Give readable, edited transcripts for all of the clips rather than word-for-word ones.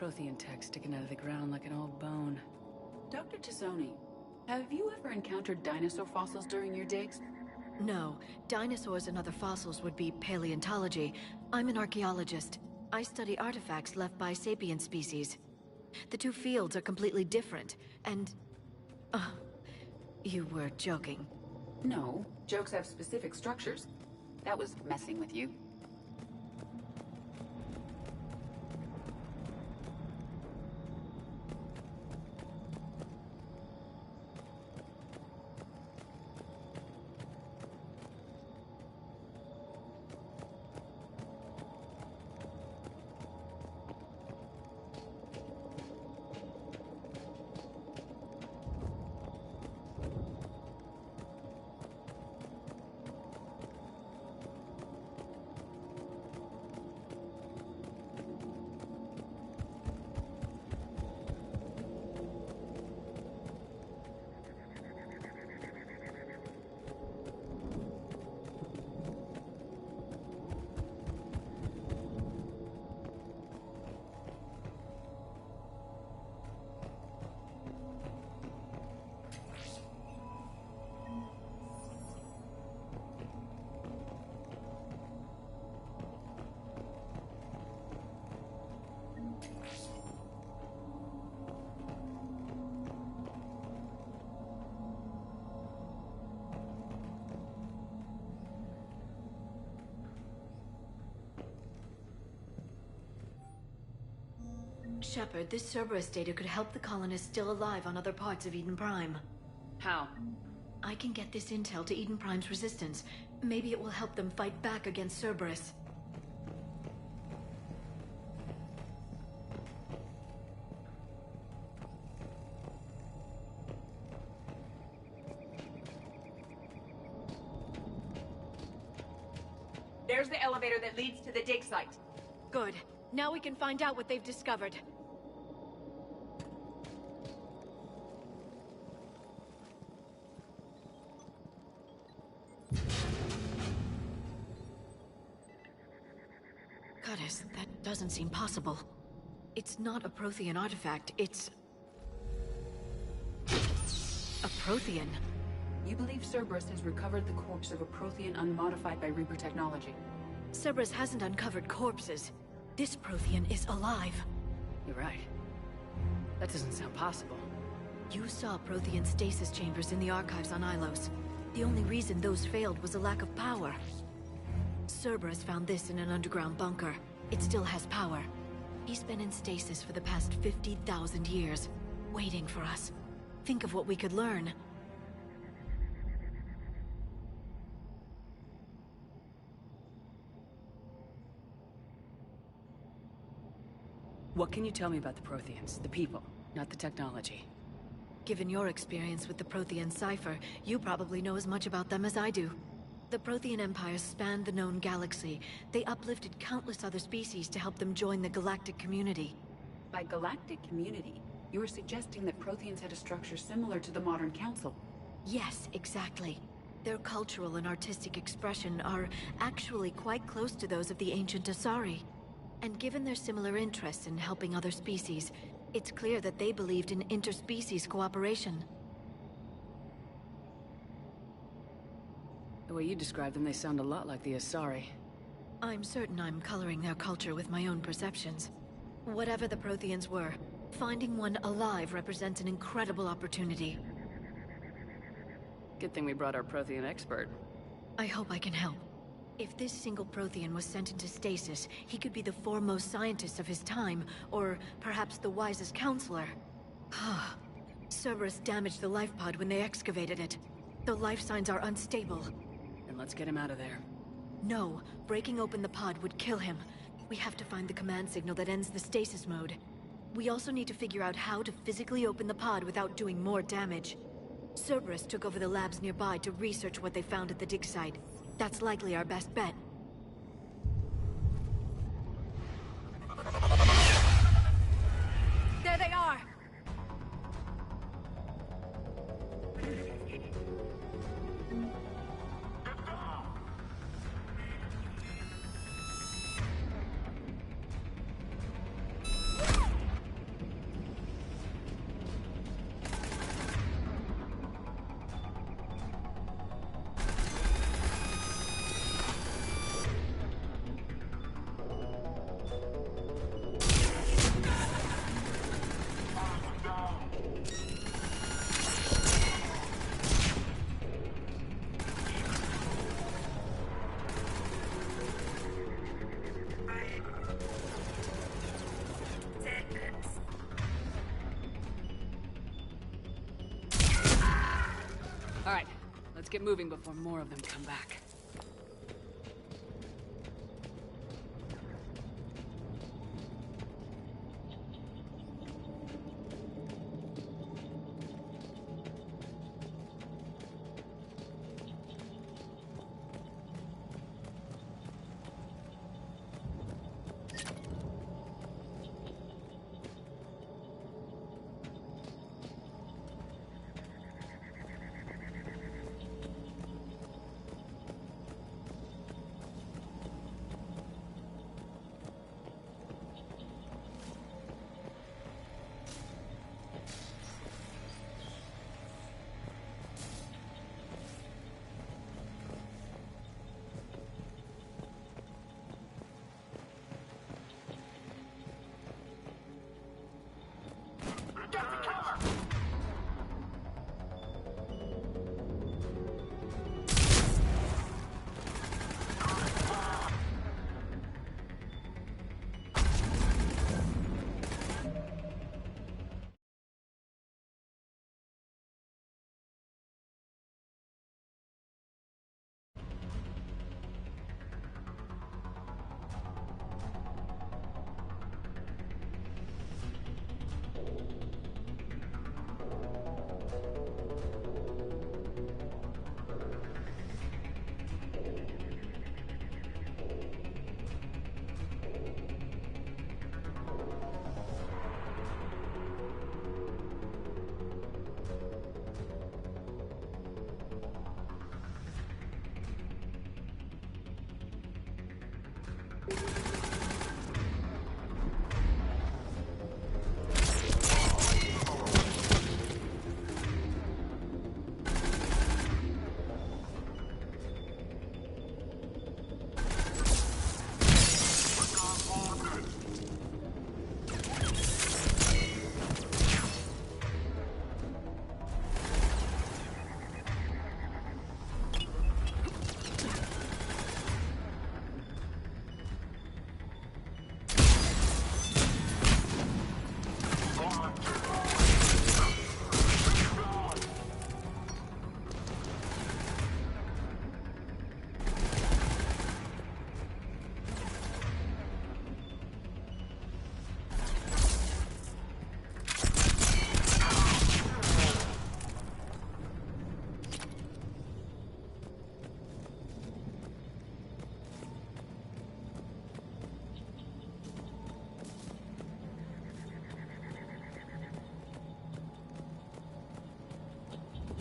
Prothean tech sticking out of the ground like an old bone. Dr. Tassoni, have you ever encountered dinosaur fossils during your digs? No. Dinosaurs and other fossils would be paleontology. I'm an archaeologist. I study artifacts left by sapient species. The two fields are completely different, and... you were joking. No, jokes have specific structures. That was messing with you. Shepard, this Cerberus data could help the colonists still alive on other parts of Eden Prime. How? I can get this intel to Eden Prime's resistance. Maybe it will help them fight back against Cerberus. There's the elevator that leads to the dig site. Good. Now we can find out what they've discovered. Goddess, that doesn't seem possible. It's not a Prothean artifact, it's... a Prothean. You believe Cerberus has recovered the corpse of a Prothean unmodified by Reaper technology? Cerberus hasn't uncovered corpses. This Prothean is alive. You're right. That doesn't sound possible. You saw Prothean stasis chambers in the archives on Ilos. The only reason those failed was a lack of power. Cerberus found this in an underground bunker. It still has power. He's been in stasis for the past 50,000 years, waiting for us. Think of what we could learn. What can you tell me about the Protheans, the people, not the technology? Given your experience with the Prothean cipher, you probably know as much about them as I do. The Prothean Empire spanned the known galaxy. They uplifted countless other species to help them join the galactic community. By galactic community, you were suggesting that Protheans had a structure similar to the modern council. Yes, exactly. Their cultural and artistic expression are actually quite close to those of the ancient Asari. And given their similar interests in helping other species, it's clear that they believed in interspecies cooperation. The way you describe them, they sound a lot like the Asari. I'm certain I'm coloring their culture with my own perceptions. Whatever the Protheans were, finding one alive represents an incredible opportunity. Good thing we brought our Prothean expert. I hope I can help. If this single Prothean was sent into stasis, he could be the foremost scientist of his time, or perhaps the wisest counselor. Cerberus damaged the life pod when they excavated it. The life signs are unstable. Then let's get him out of there. No, breaking open the pod would kill him. We have to find the command signal that ends the stasis mode. We also need to figure out how to physically open the pod without doing more damage. Cerberus took over the labs nearby to research what they found at the dig site. That's likely our best bet. There they are! Let's get moving before more of them come back.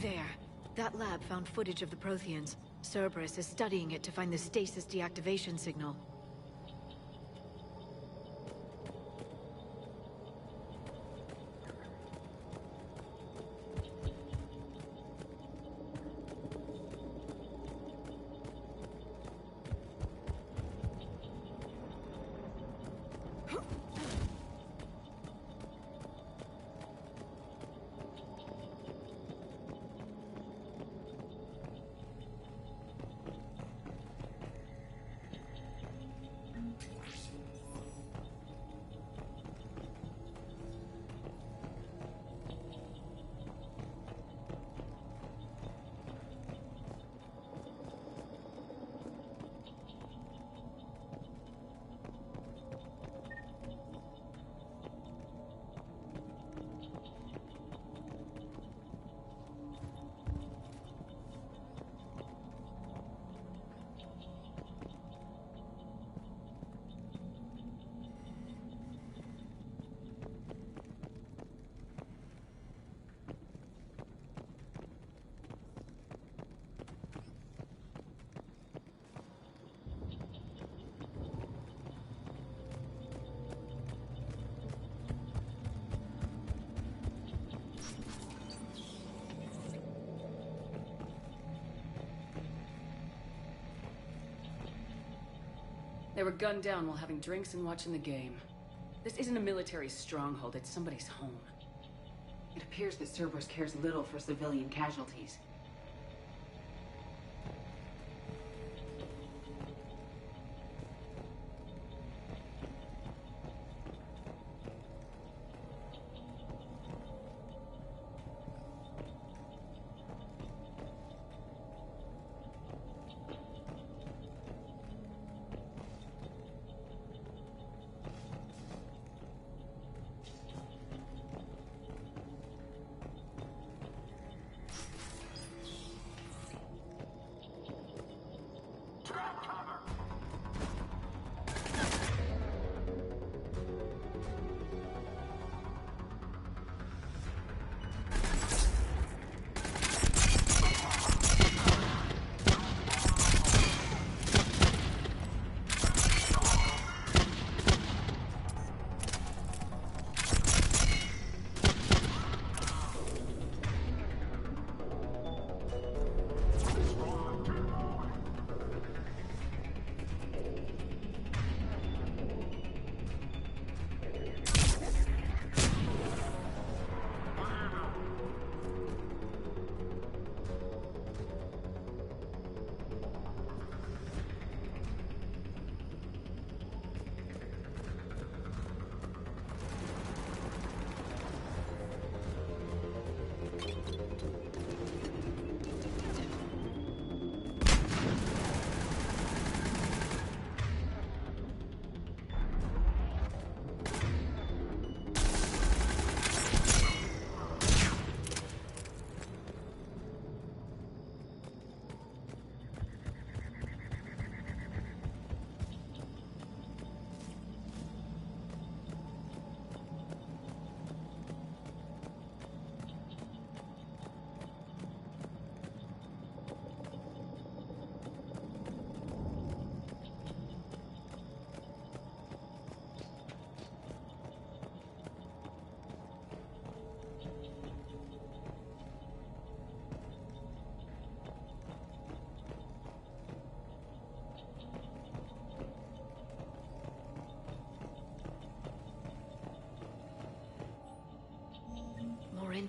There. That lab found footage of the Protheans. Cerberus is studying it to find the stasis deactivation signal. They were gunned down while having drinks and watching the game. This isn't a military stronghold, it's somebody's home. It appears that Cerberus cares little for civilian casualties.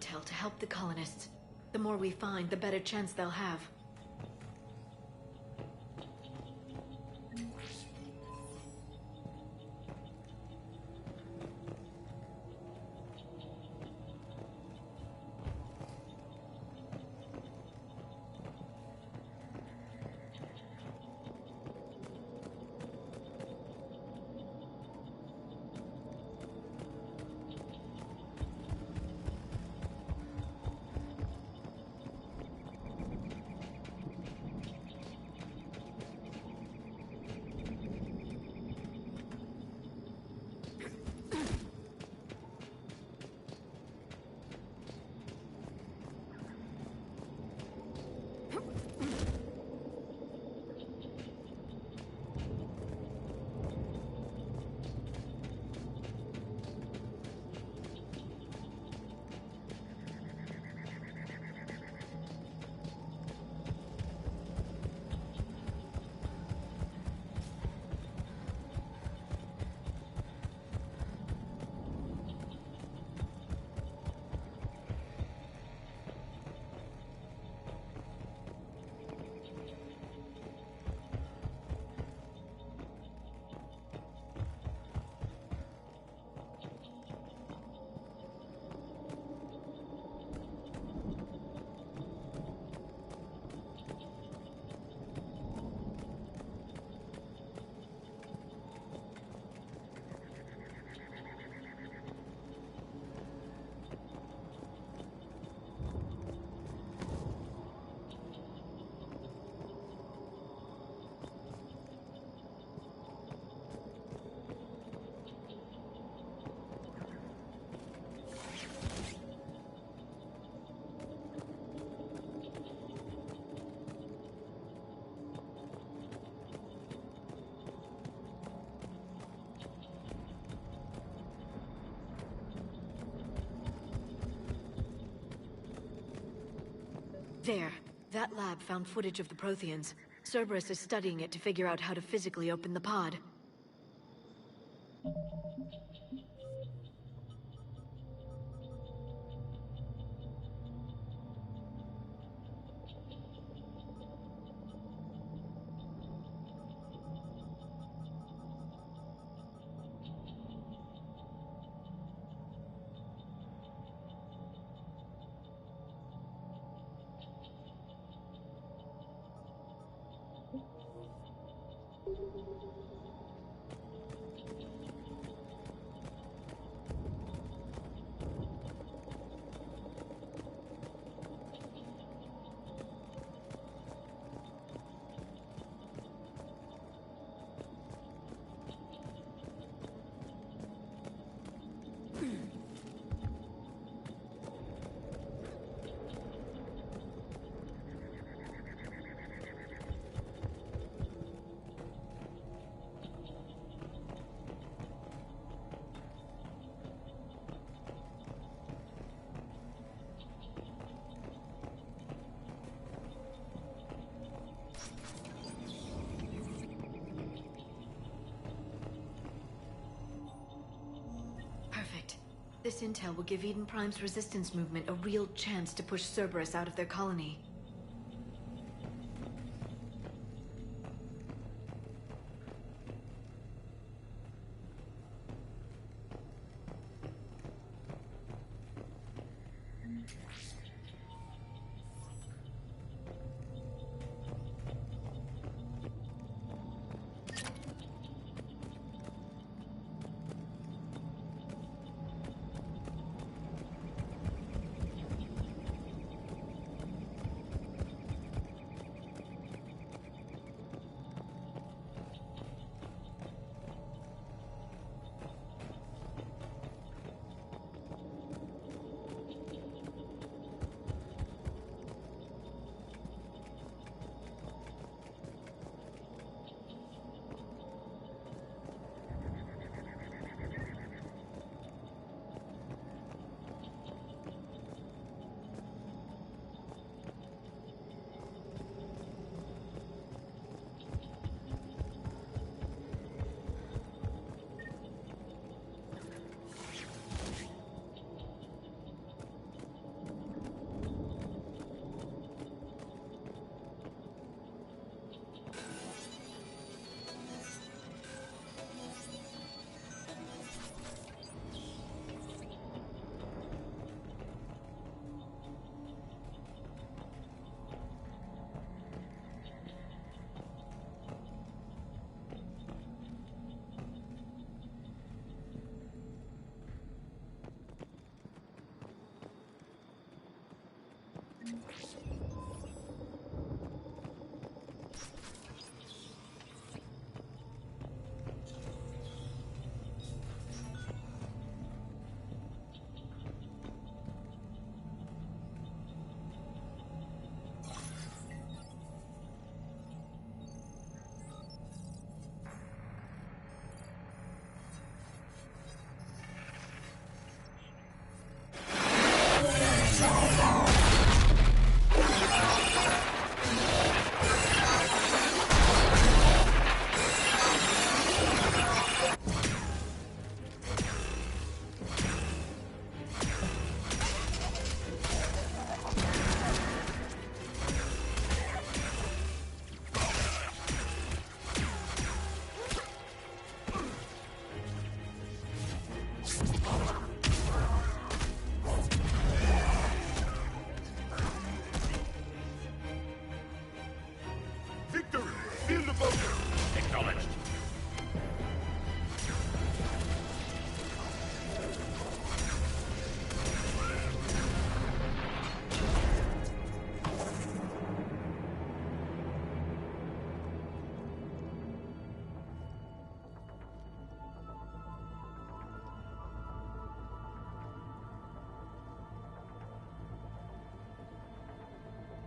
intel to help the colonists. The more we find, the better chance they'll have. There. That lab found footage of the Protheans. Cerberus is studying it to figure out how to physically open the pod. This intel will give Eden Prime's resistance movement a real chance to push Cerberus out of their colony. in the bunker! Acknowledged.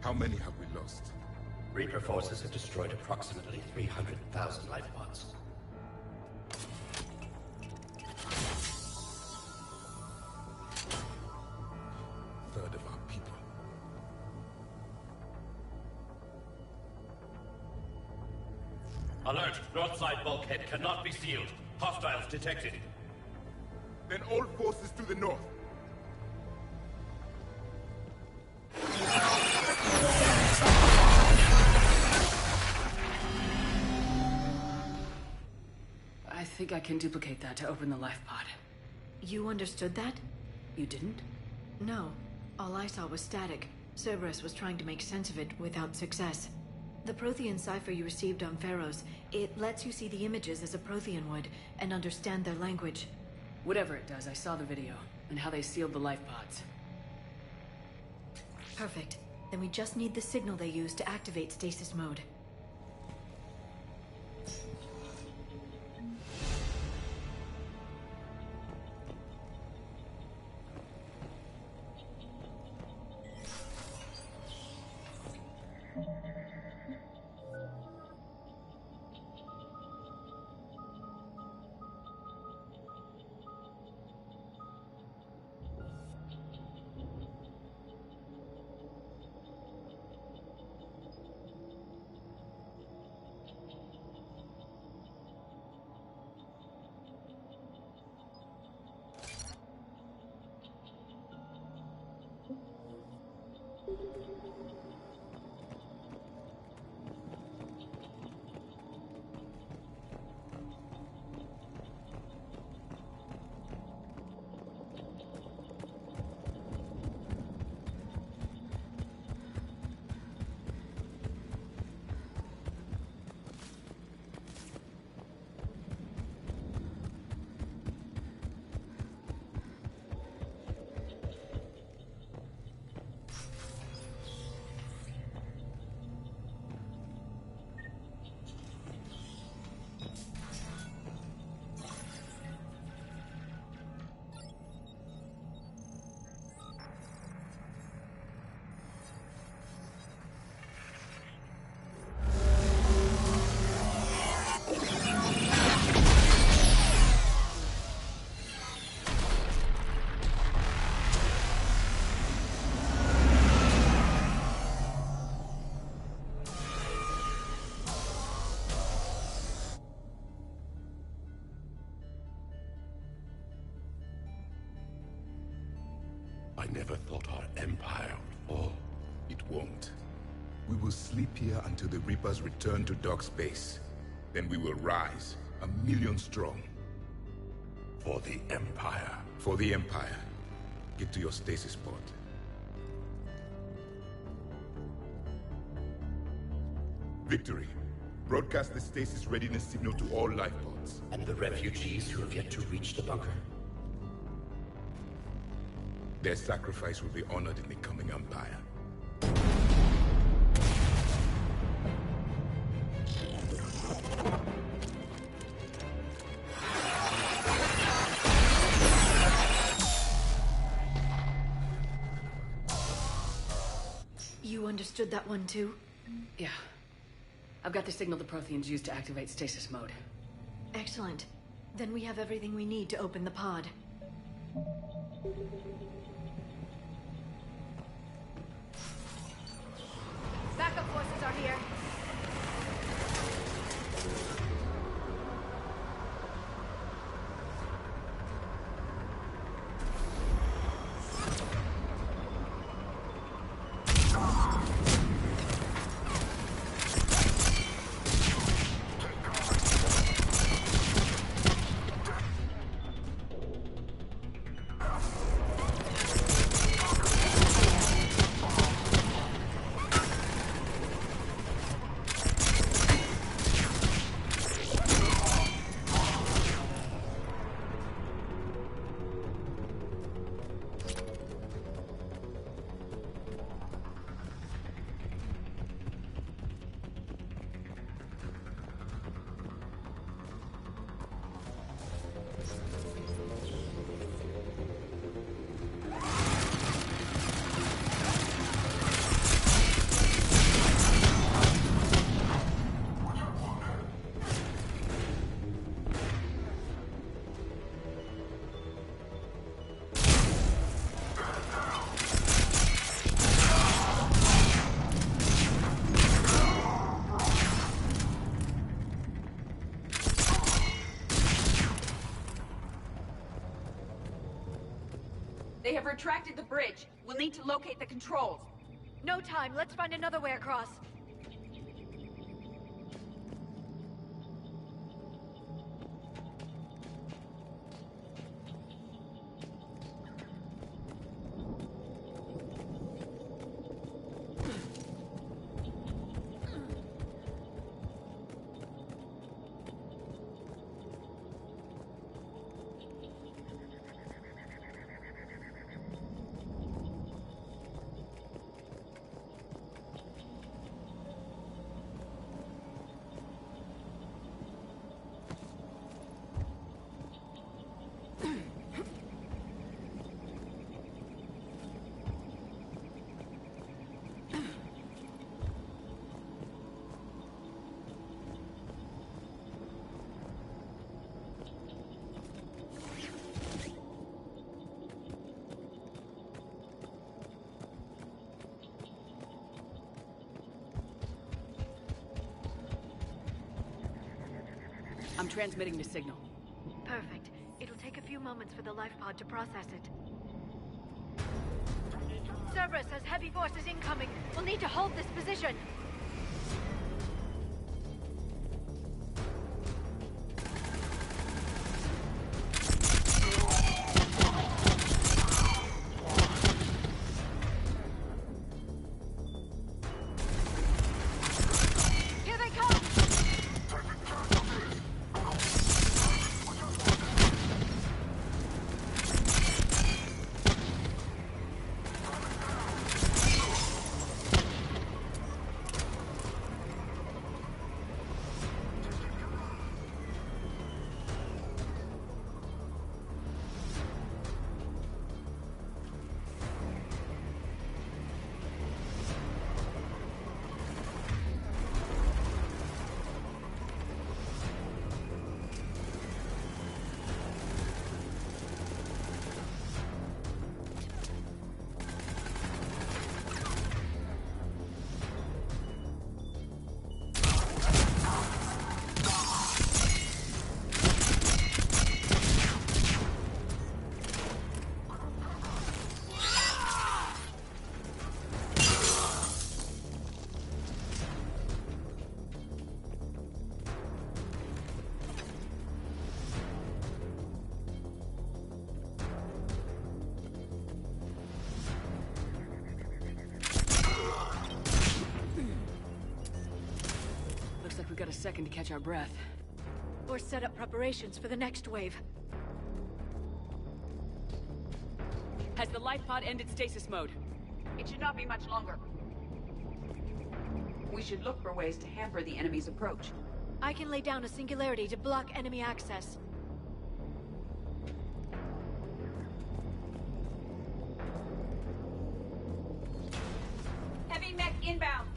How many have we lost? Reaper forces have destroyed approximately 300,000 life pods. Third of our people. Alert! North side bulkhead cannot be sealed. Hostiles detected. Then all forces to the north. I think I can duplicate that to open the life pod. You understood that? You didn't? No. All I saw was static. Cerberus was trying to make sense of it without success. The Prothean cipher you received on Pharaohs, it lets you see the images as a Prothean would, and understand their language. Whatever it does, I saw the video, and how they sealed the life pods. Perfect. Then we just need the signal they used to activate stasis mode. I never thought our empire would fall. It won't. We will sleep here until the Reapers return to dark space. Then we will rise, 1,000,000 strong. For the Empire. For the Empire. Get to your stasis pod. Victory. Broadcast the stasis readiness signal to all life pods. And the refugees who have yet to reach the bunker. Their sacrifice will be honored in the coming Empire. You understood that one too? Yeah. I've got the signal the Protheans used to activate stasis mode. Excellent. Then we have everything we need to open the pod. Backup forces are here. I've retracted the bridge. We'll need to locate the controls. No time. Let's find another way across. I'm transmitting the signal. Perfect. It'll take a few moments for the life pod to process it. Cerberus has heavy forces incoming. We'll need to hold this position. Here they come! We've got a second to catch our breath. Or set up preparations for the next wave. Has the life pod ended stasis mode? It should not be much longer. We should look for ways to hamper the enemy's approach. I can lay down a singularity to block enemy access. Heavy mech inbound!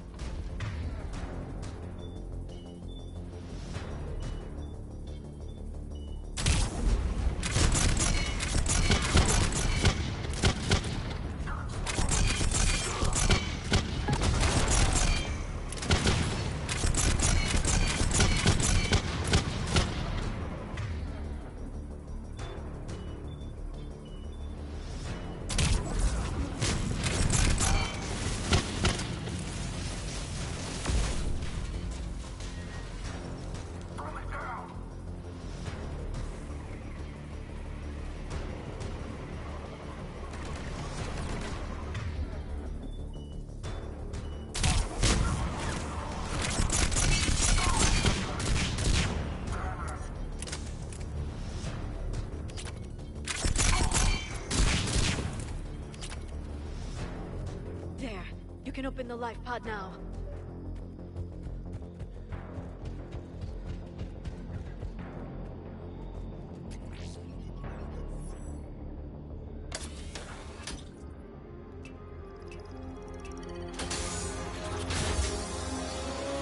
You can open the life pod now.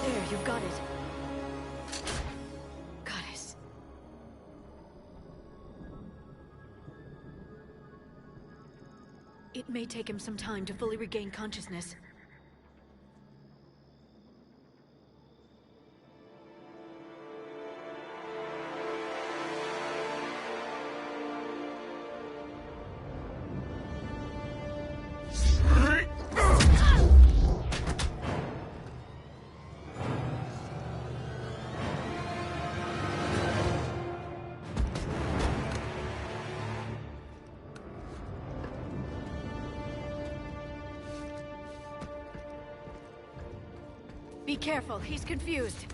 There, you've got it. Goddess. It may take him some time to fully regain consciousness. Be careful, he's confused.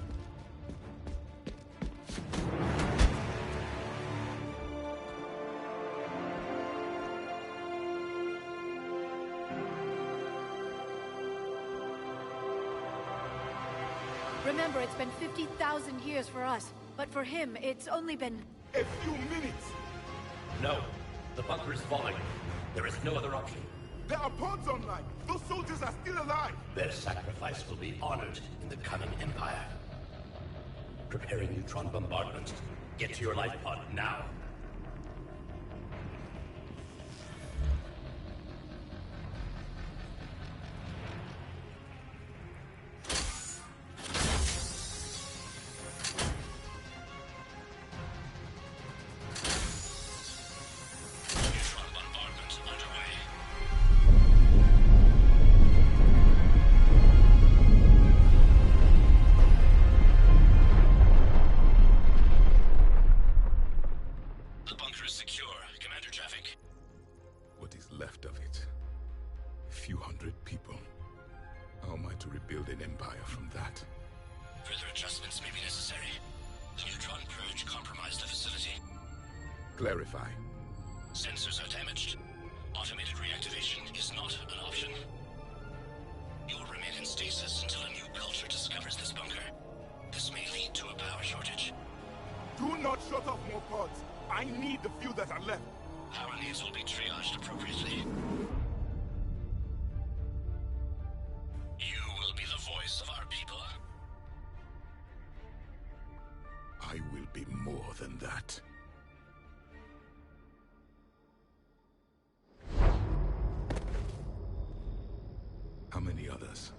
Remember, it's been 50,000 years for us, but for him, it's only been... A few minutes! No. The bunker is falling. There is no other option. There are pods online! Those soldiers are still alive! Their sacrifice will be honored in the coming Empire. Preparing neutron bombardment. Get to your life pod now. Left of it. A few hundred people. How am I to rebuild an empire from that? Further adjustments may be necessary. The neutron purge compromised the facility. Clarify. Sensors are damaged. Automated reactivation is not an option. You will remain in stasis until a new culture discovers this bunker. This may lead to a power shortage. Do not shut off more pods. I need the few that are left. Power needs will be triaged appropriately. You will be the voice of our people. I will be more than that. How many others?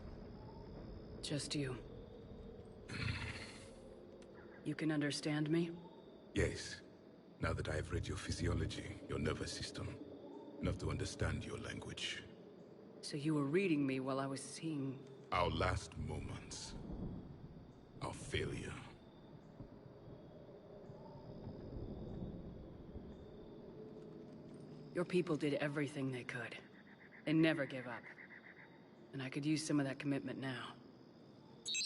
Just you. You can understand me? Yes. Now that I have read your physiology, your nervous system, enough to understand your language. So you were reading me while I was seeing... Our last moments. Our failure. Your people did everything they could. They never gave up. And I could use some of that commitment now.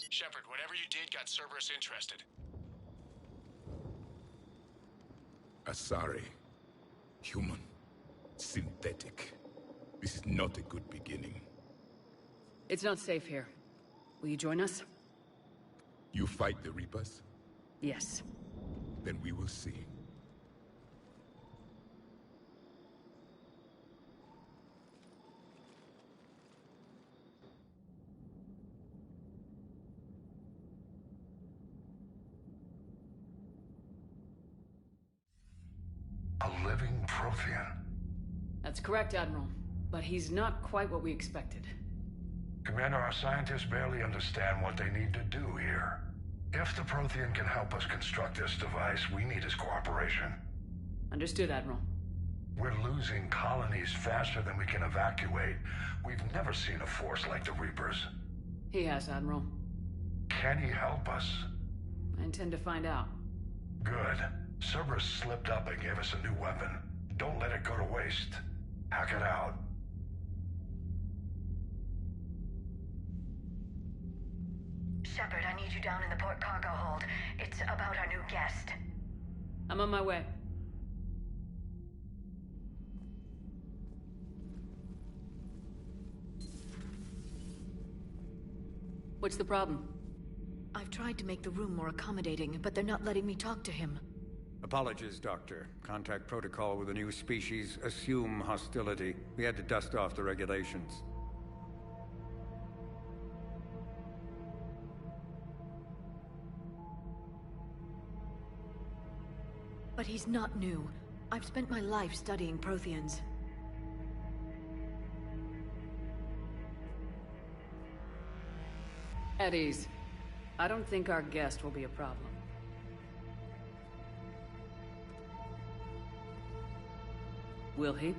Shepard, whatever you did got Cerberus interested. Asari. Human. Synthetic. This is not a good beginning. It's not safe here. Will you join us? You fight the Reapers? Yes. Then we will see. A living Prothean. That's correct, Admiral. But he's not quite what we expected. Commander, our scientists barely understand what they need to do here. If the Prothean can help us construct this device, we need his cooperation. Understood, Admiral. We're losing colonies faster than we can evacuate. We've never seen a force like the Reapers. He has, Admiral. Can he help us? I intend to find out. Good. Cerberus slipped up and gave us a new weapon. Don't let it go to waste. Hack it out. Shepard, I need you down in the port cargo hold. It's about our new guest. I'm on my way. What's the problem? I've tried to make the room more accommodating, but they're not letting me talk to him. Apologies, Doctor. Contact protocol with a new species. Assume hostility. We had to dust off the regulations. But he's not new. I've spent my life studying Protheans. At ease. I don't think our guest will be a problem. Will he?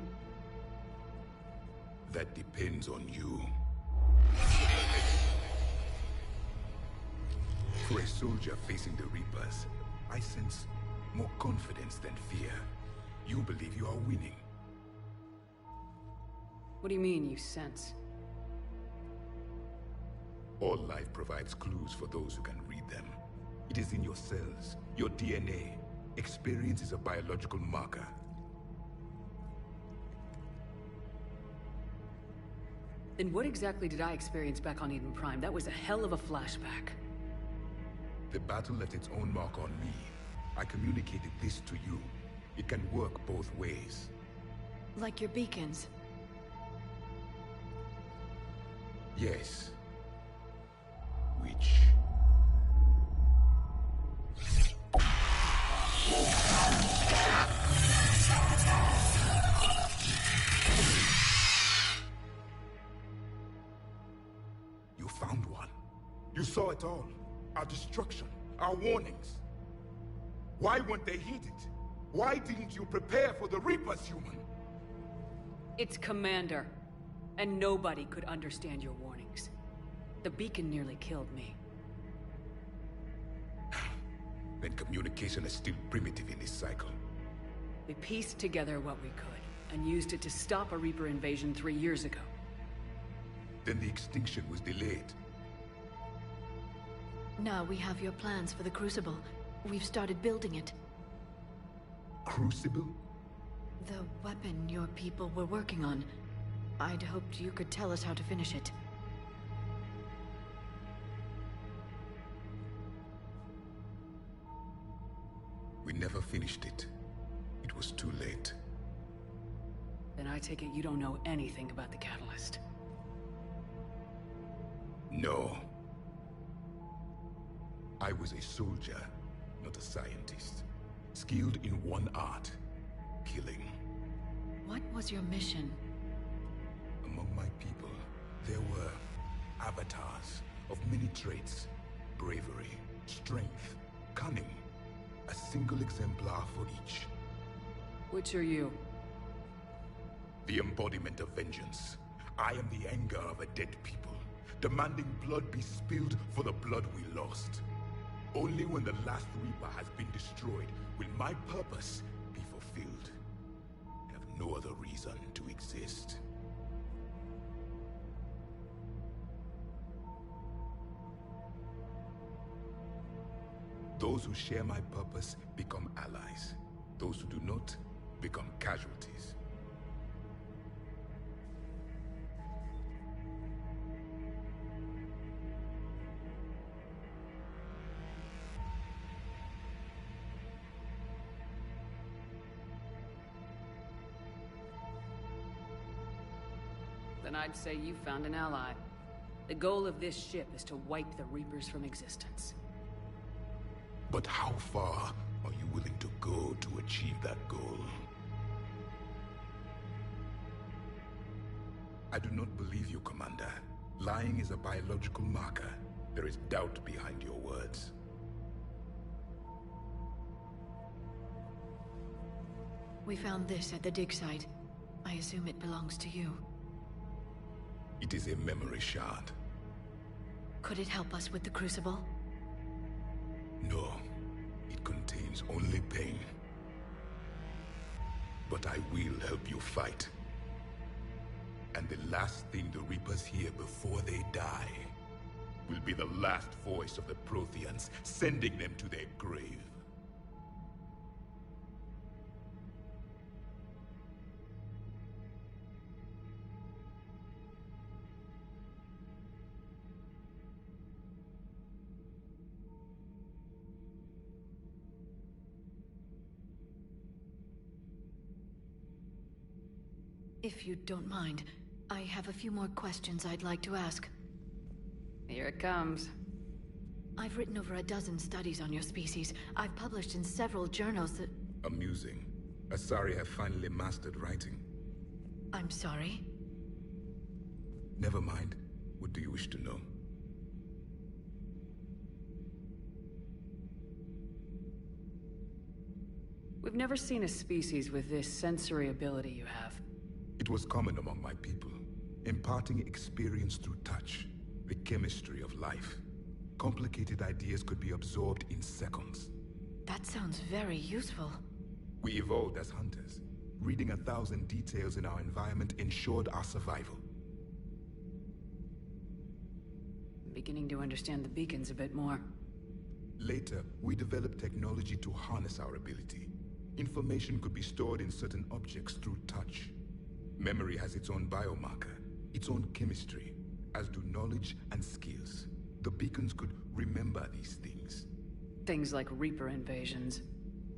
That depends on you. For a soldier facing the Reapers, I sense more confidence than fear. You believe you are winning. What do you mean, you sense? All life provides clues for those who can read them. It is in your cells, your DNA. Experience is a biological marker. Then what exactly did I experience back on Eden Prime? That was a hell of a flashback. The battle left its own mark on me. I communicated this to you. It can work both ways. Like your beacons. Yes. Which... You found one. You saw it all. Our destruction, our warnings. Why weren't they heeded? Why didn't you prepare for the Reapers, human? It's Commander. And nobody could understand your warnings. The beacon nearly killed me. Then communication is still primitive in this cycle. We pieced together what we could, and used it to stop a Reaper invasion 3 years ago. Then the extinction was delayed. Now we have your plans for the Crucible. We've started building it. Crucible? The weapon your people were working on. I'd hoped you could tell us how to finish it. We never finished it. It was too late. Then I take it you don't know anything about the catalyst. No. I was a soldier, not a scientist. Skilled in one art, killing. What was your mission? Among my people, there were avatars of many traits. Bravery, strength, cunning. A single exemplar for each. Which are you? The embodiment of vengeance. I am the anger of a dead people, demanding blood be spilled for the blood we lost. Only when the last Reaper has been destroyed will my purpose be fulfilled. I have no other reason to exist. Those who share my purpose become allies. Those who do not become casualties. Then I'd say you found an ally. The goal of this ship is to wipe the Reapers from existence. But how far are you willing to go to achieve that goal? I do not believe you, Commander. Lying is a biological marker. There is doubt behind your words. We found this at the dig site. I assume it belongs to you. It is a memory shard. Could it help us with the Crucible? No, it contains only pain. But I will help you fight. And the last thing the Reapers hear before they die will be the last voice of the Protheans, sending them to their grave. If you don't mind, I have a few more questions I'd like to ask. Here it comes. I've written over a dozen studies on your species. I've published in several journals that... Amusing. Asari have finally mastered writing. I'm sorry? Never mind. What do you wish to know? We've never seen a species with this sensory ability you have. It was common among my people, imparting experience through touch, the chemistry of life. Complicated ideas could be absorbed in seconds. That sounds very useful. We evolved as hunters. Reading 1,000 details in our environment ensured our survival. beginning to understand the beacons a bit more. Later, we developed technology to harness our ability. Information could be stored in certain objects through touch. Memory has its own biomarker, its own chemistry, as do knowledge and skills. The beacons could remember these things. Things like Reaper invasions.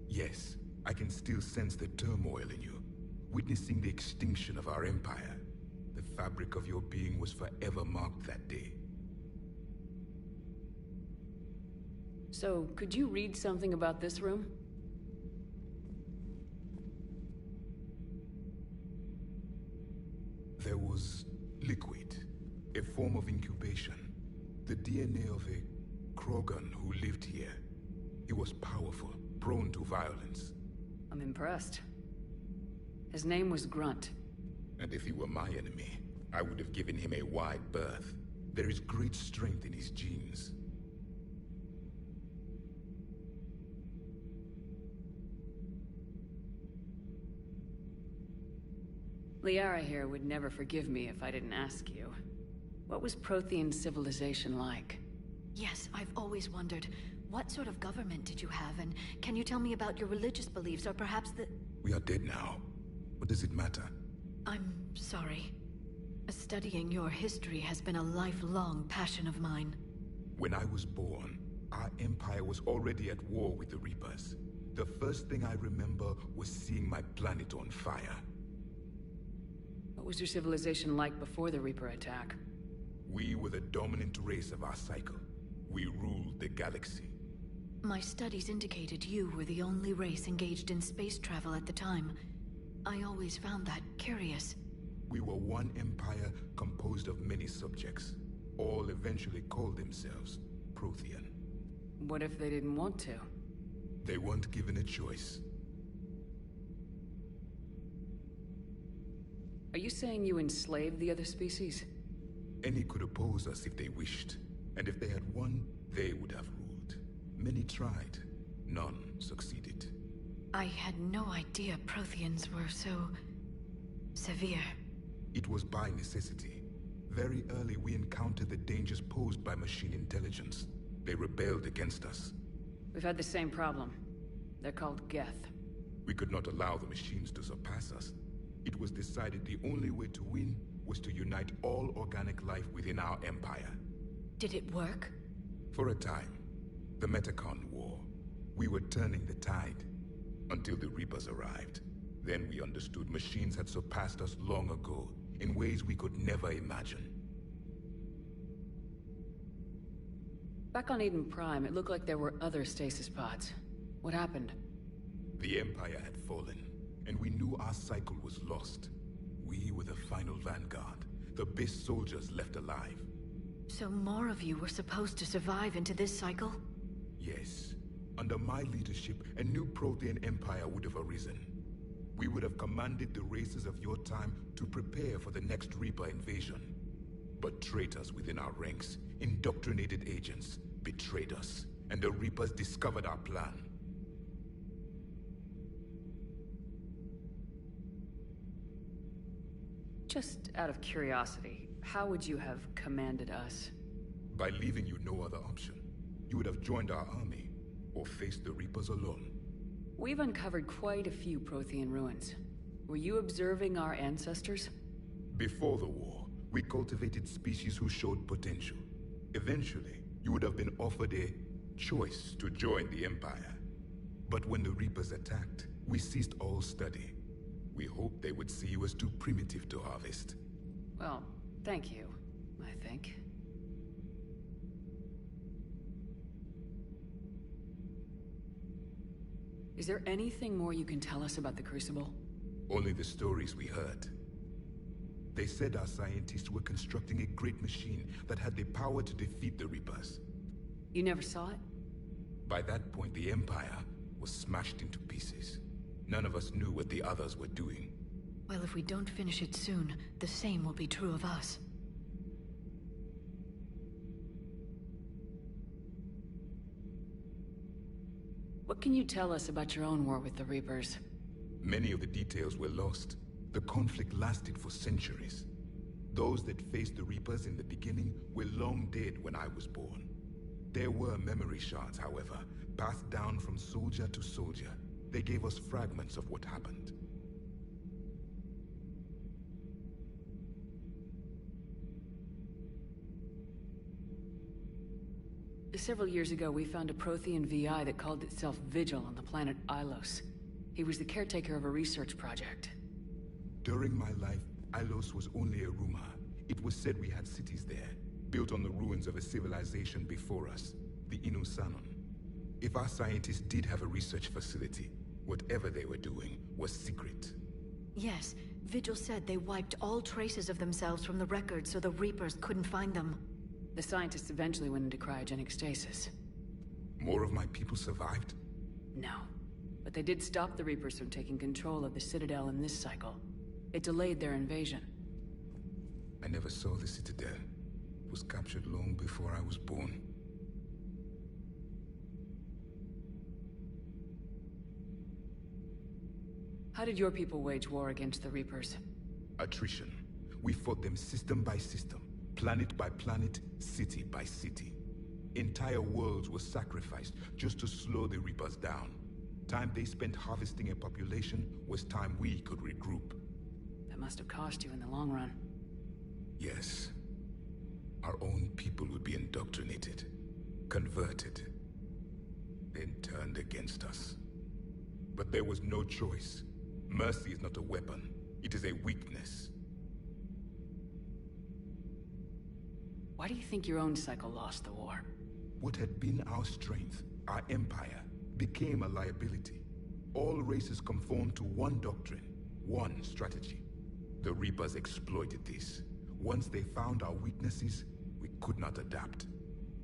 Yes, I can still sense the turmoil in you, witnessing the extinction of our empire. The fabric of your being was forever marked that day. So, could you read something about this room? There was liquid, a form of incubation. The DNA of a Krogan who lived here. He was powerful, prone to violence. I'm impressed. His name was Grunt. And if he were my enemy, I would have given him a wide berth. There is great strength in his genes. Liara here would never forgive me if I didn't ask you. What was Prothean civilization like? Yes, I've always wondered, what sort of government did you have, and can you tell me about your religious beliefs, or perhaps the... We are dead now. What does it matter? I'm sorry. Studying your history has been a lifelong passion of mine. When I was born, our empire was already at war with the Reapers. The first thing I remember was seeing my planet on fire. What was your civilization like before the Reaper attack? We were the dominant race of our cycle. We ruled the galaxy. My studies indicated you were the only race engaged in space travel at the time. I always found that curious. We were one empire composed of many subjects. All eventually called themselves Prothean. What if they didn't want to? They weren't given a choice. Are you saying you enslaved the other species? Any could oppose us if they wished. And if they had won, they would have ruled. Many tried. None succeeded. I had no idea Protheans were so... severe. It was by necessity. Very early we encountered the dangers posed by machine intelligence. They rebelled against us. We've had the same problem. They're called Geth. We could not allow the machines to surpass us. It was decided the only way to win was to unite all organic life within our empire. Did it work? For a time. The Metacon War. We were turning the tide. Until the Reapers arrived. Then we understood machines had surpassed us long ago, in ways we could never imagine. Back on Eden Prime, it looked like there were other stasis pods. What happened? The Empire had fallen, and we knew our cycle was lost. We were the final vanguard, the best soldiers left alive. So more of you were supposed to survive into this cycle? Yes. Under my leadership, a new Prothean empire would have arisen. We would have commanded the races of your time to prepare for the next Reaper invasion. But traitors within our ranks, indoctrinated agents, betrayed us, and the Reapers discovered our plan. Just out of curiosity, how would you have commanded us? By leaving you no other option. You would have joined our army, or faced the Reapers alone. We've uncovered quite a few Prothean ruins. Were you observing our ancestors? Before the war, we cultivated species who showed potential. Eventually, you would have been offered a choice to join the Empire. But when the Reapers attacked, we ceased all study. We hoped they would see you as too primitive to harvest. Well, thank you, I think. Is there anything more you can tell us about the Crucible? Only the stories we heard. They said our scientists were constructing a great machine that had the power to defeat the Reapers. You never saw it? By that point, the Empire was smashed into pieces. None of us knew what the others were doing. Well, if we don't finish it soon, the same will be true of us. What can you tell us about your own war with the Reapers? Many of the details were lost. The conflict lasted for centuries. Those that faced the Reapers in the beginning were long dead when I was born. There were memory shards, however, passed down from soldier to soldier. They gave us fragments of what happened. Several years ago, we found a Prothean VI that called itself Vigil on the planet Ilos. He was the caretaker of a research project. During my life, Ilos was only a rumor. It was said we had cities there, built on the ruins of a civilization before us, the Inusanon. If our scientists did have a research facility, whatever they were doing was secret. Yes, Vigil said they wiped all traces of themselves from the records so the Reapers couldn't find them. The scientists eventually went into cryogenic stasis. More of my people survived? No. But they did stop the Reapers from taking control of the Citadel in this cycle. It delayed their invasion. I never saw the Citadel. It was captured long before I was born. How did your people wage war against the Reapers? Attrition. We fought them system by system, planet by planet, city by city. Entire worlds were sacrificed just to slow the Reapers down. Time they spent harvesting a population was time we could regroup. That must have cost you in the long run. Yes. Our own people would be indoctrinated, converted, then turned against us. But there was no choice. Mercy is not a weapon. It is a weakness. Why do you think your own cycle lost the war? What had been our strength, our empire, became a liability. All races conformed to one doctrine, one strategy. The Reapers exploited this. Once they found our weaknesses, we could not adapt.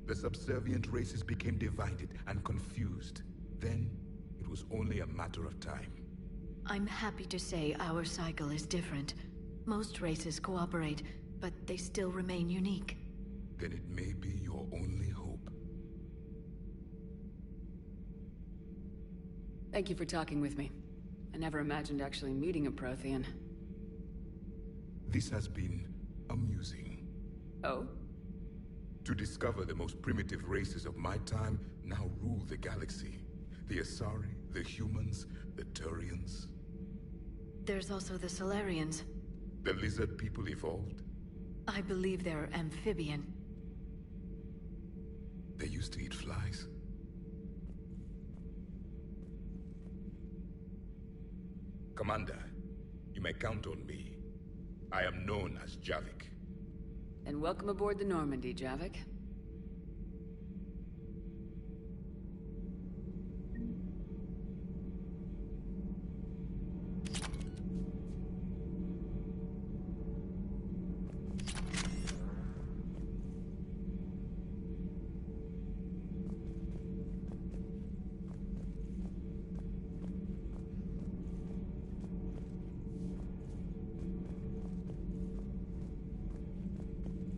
The subservient races became divided and confused. Then, it was only a matter of time. I'm happy to say our cycle is different. Most races cooperate, but they still remain unique. Then it may be your only hope. Thank you for talking with me. I never imagined actually meeting a Prothean. This has been amusing. Oh? To discover the most primitive races of my time now rule the galaxy. The Asari, the humans, the Turians. There's also the Solarians. The lizard people evolved. I believe they're amphibian. They used to eat flies. Commander, you may count on me. I am known as Javik. And welcome aboard the Normandy, Javik.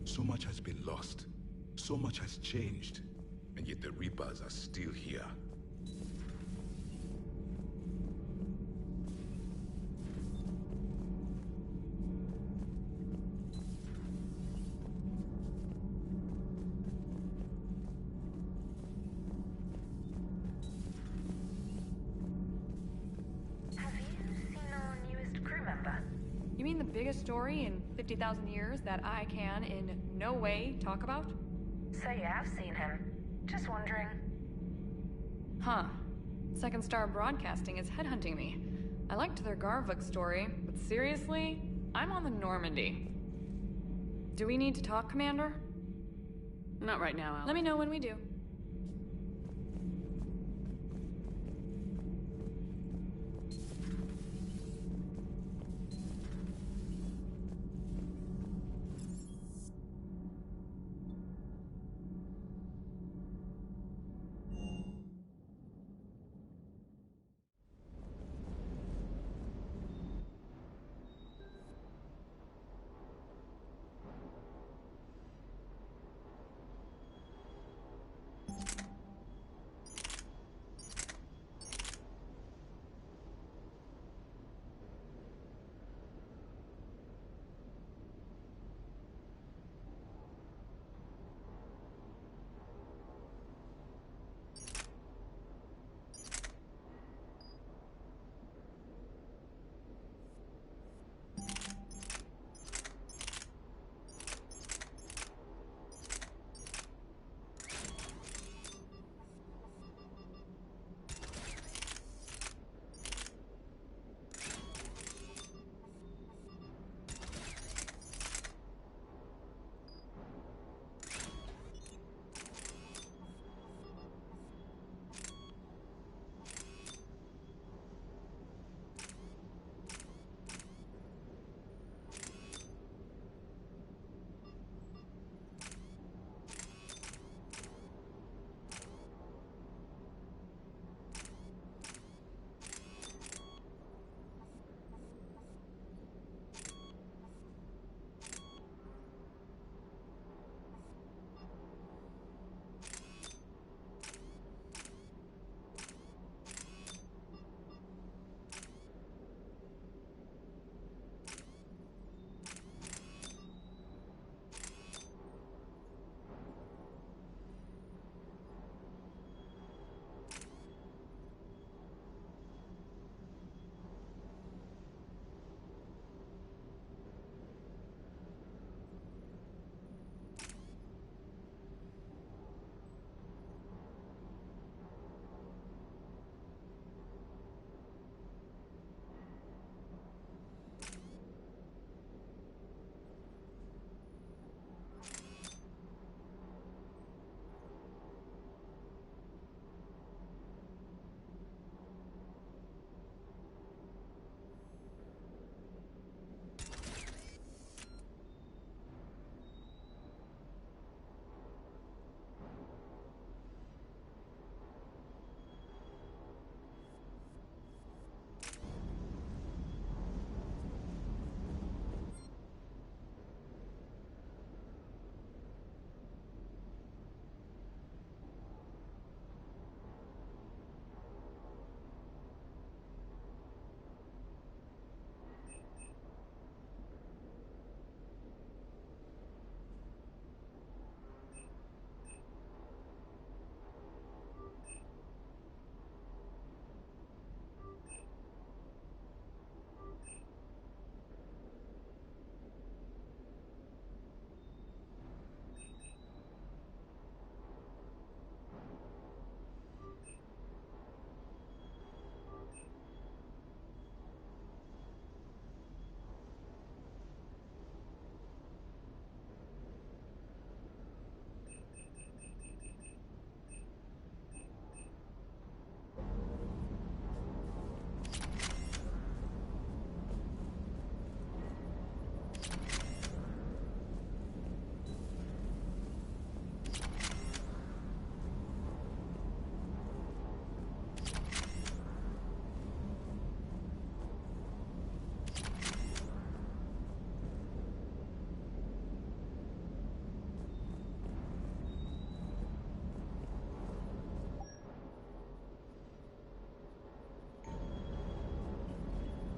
So much has been lost. So much has changed. And yet the Reapers are still here. Have you seen our newest crew member? You mean the biggest story in 50,000 years that I can in no way talk about? So you have seen him. Just wondering. Huh. Second Star Broadcasting is headhunting me. I liked their Garvik story, but seriously? I'm on the Normandy. Do we need to talk, Commander? Not right now, Alex. Let me know when we do.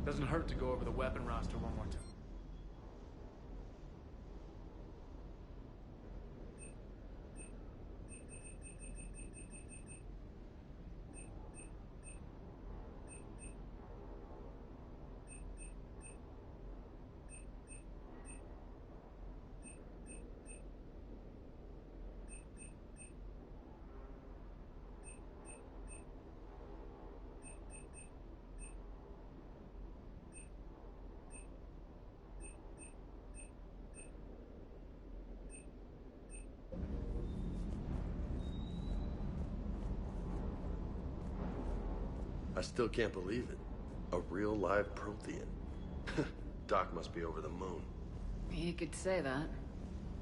Doesn't hurt to go over the weapon roster one more time. I still can't believe it. A real live Prothean. Doc must be over the moon. You could say that.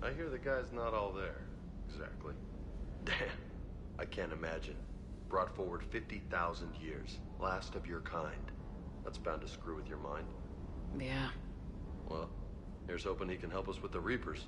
I hear the guy's not all there. Exactly. Damn. I can't imagine. Brought forward 50,000 years. Last of your kind. That's bound to screw with your mind. Yeah. Well, here's hoping he can help us with the Reapers.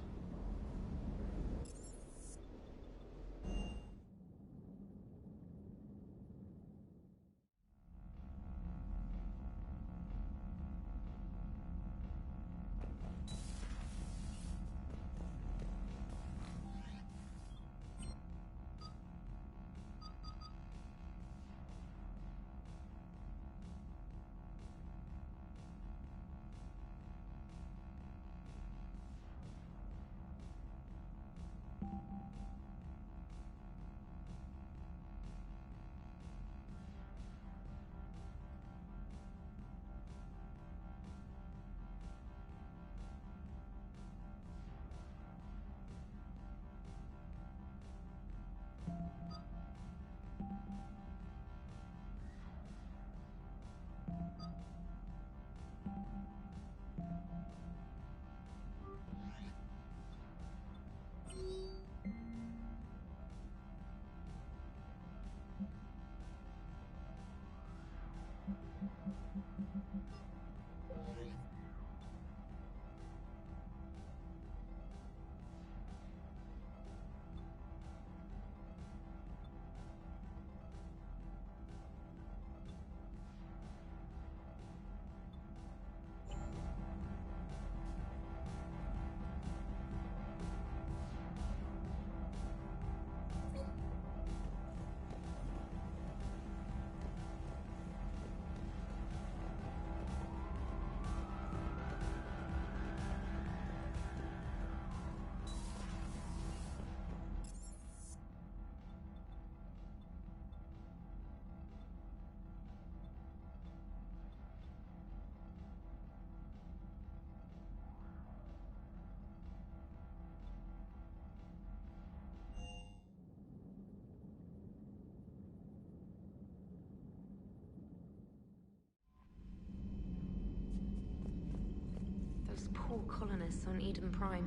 Those poor colonists on Eden Prime.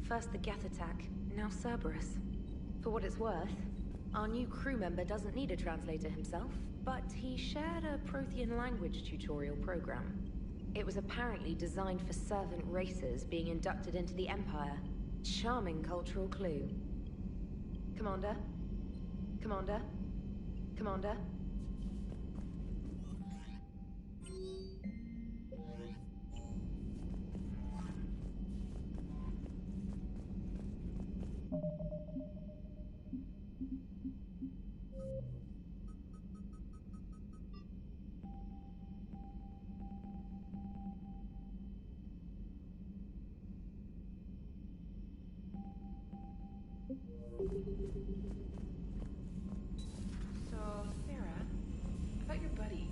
First the Geth attack, now Cerberus. For what it's worth, our new crew member doesn't need a translator himself, but he shared a Prothean language tutorial program. It was apparently designed for servant races being inducted into the Empire. Charming cultural clue. Commander? Commander? Commander? So, Sarah, about your buddy,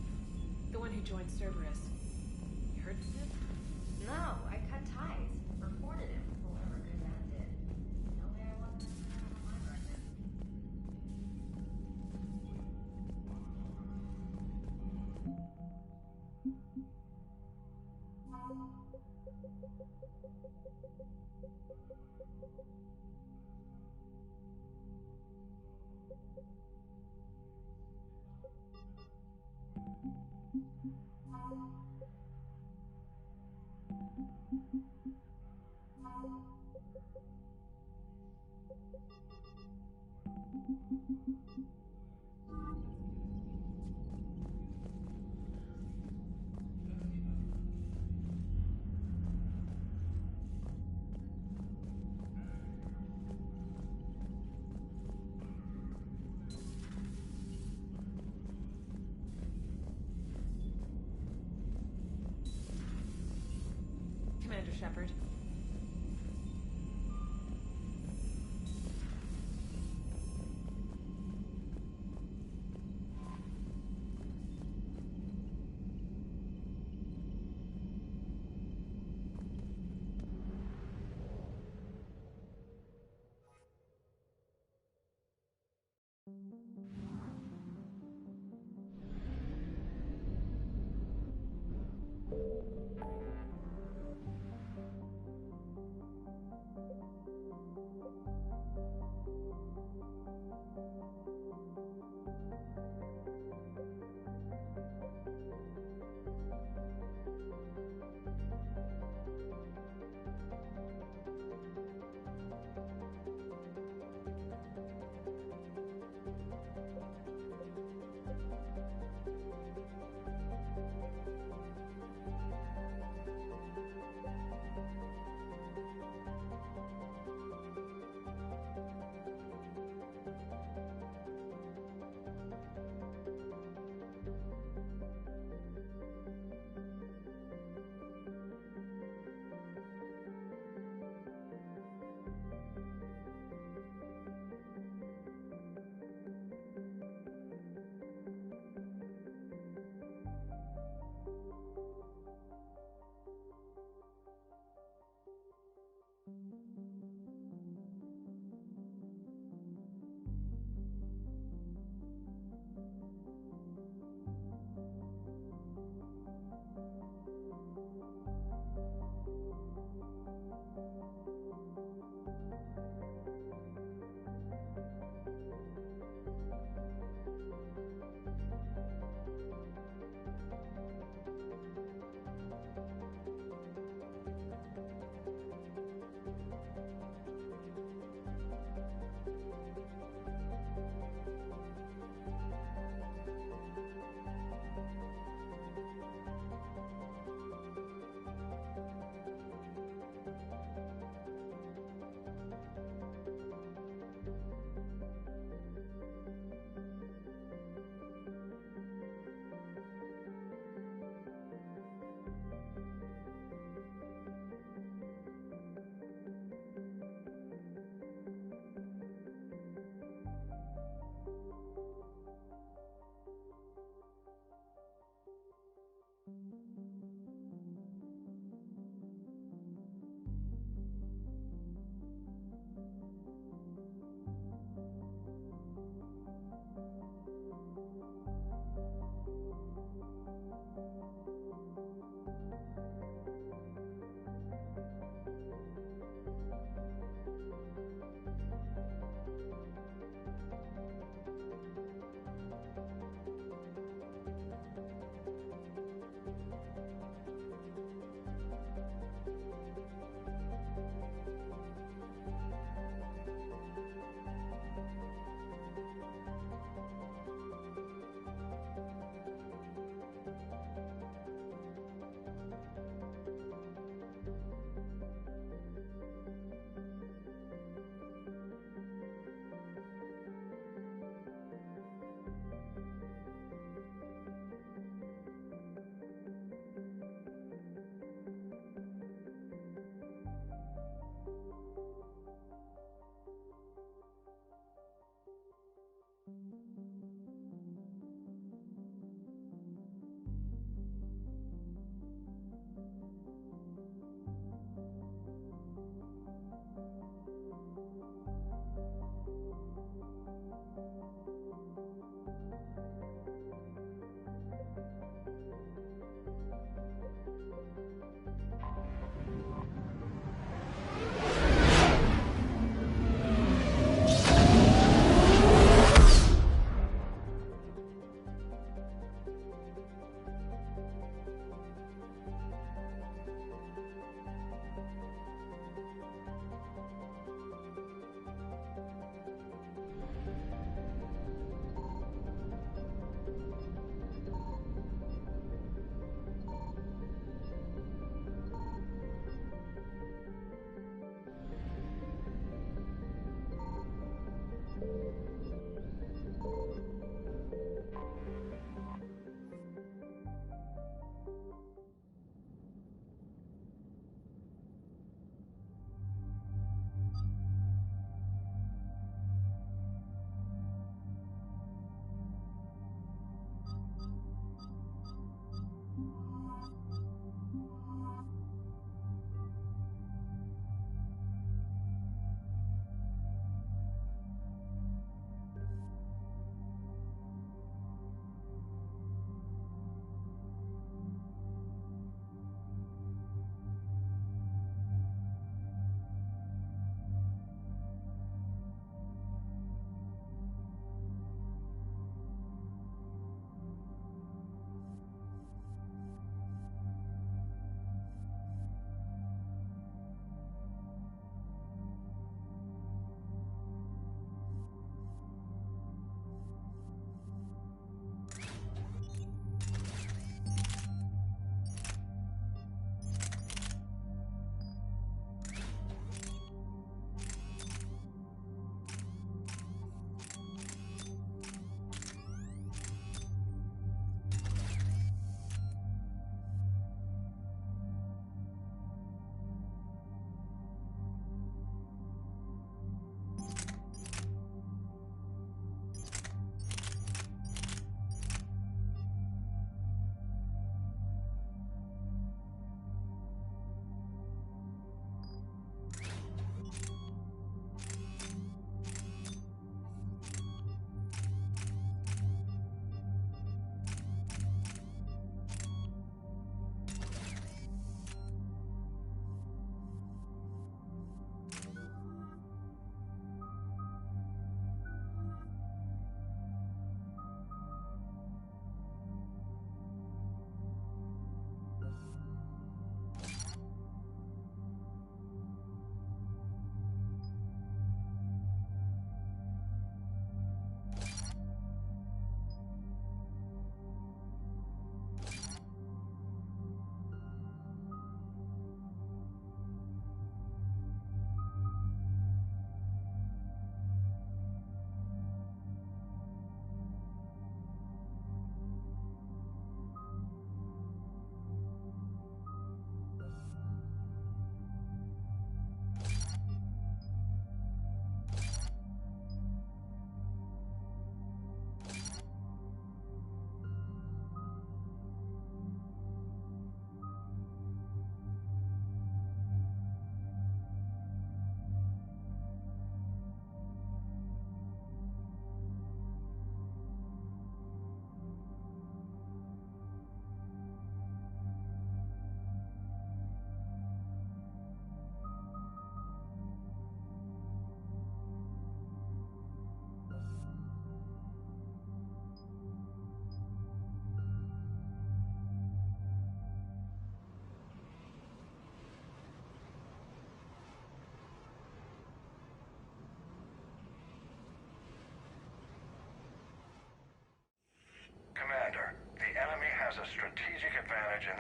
the one who joined Cerberus. You heard from him? No, I cut ties. Reported him for whatever good that did. No way I wasn't on my record. Shepard.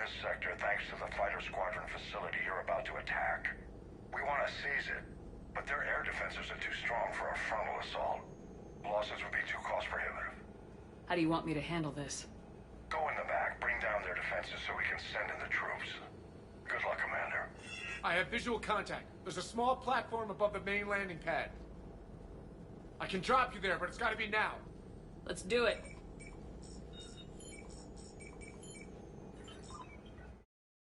this sector thanks to the fighter squadron facility you're about to attack. We want to seize it, but their air defenses are too strong for a frontal assault. Losses would be too cost prohibitive. How do you want me to handle this? Go in the back, bring down their defenses so we can send in the troops. Good luck, Commander. I have visual contact. There's a small platform above the main landing pad. I can drop you there, but it's gotta be now. Let's do it.